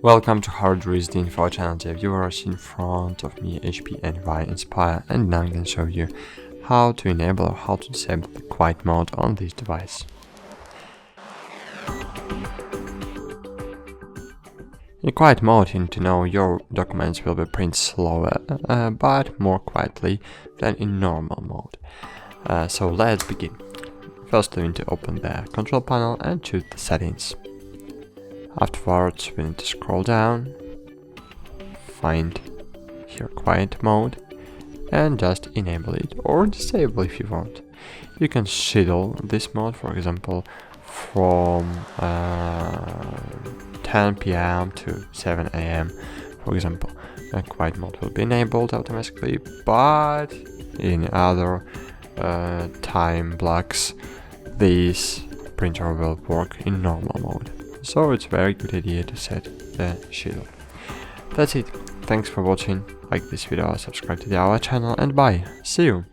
Welcome to HardReset.Info channel, dear viewers. In front of me HP NY Inspire, and now I'm going to show you how to enable or how to disable the quiet mode on this device. In quiet mode, you need to know your documents will be printed slower, but more quietly than in normal mode. So let's begin. First, we need to open the control panel and choose the settings. Afterwards, we need to scroll down, find here quiet mode, and just enable it or disable if you want. You can schedule this mode, for example, from 10 p.m. to 7 a.m. for example. Quiet mode will be enabled automatically, but in other time blocks, this printer will work in normal mode. So it's a very good idea to set the schedule. That's it. Thanks for watching. Like this video, subscribe to our channel, and bye. See you.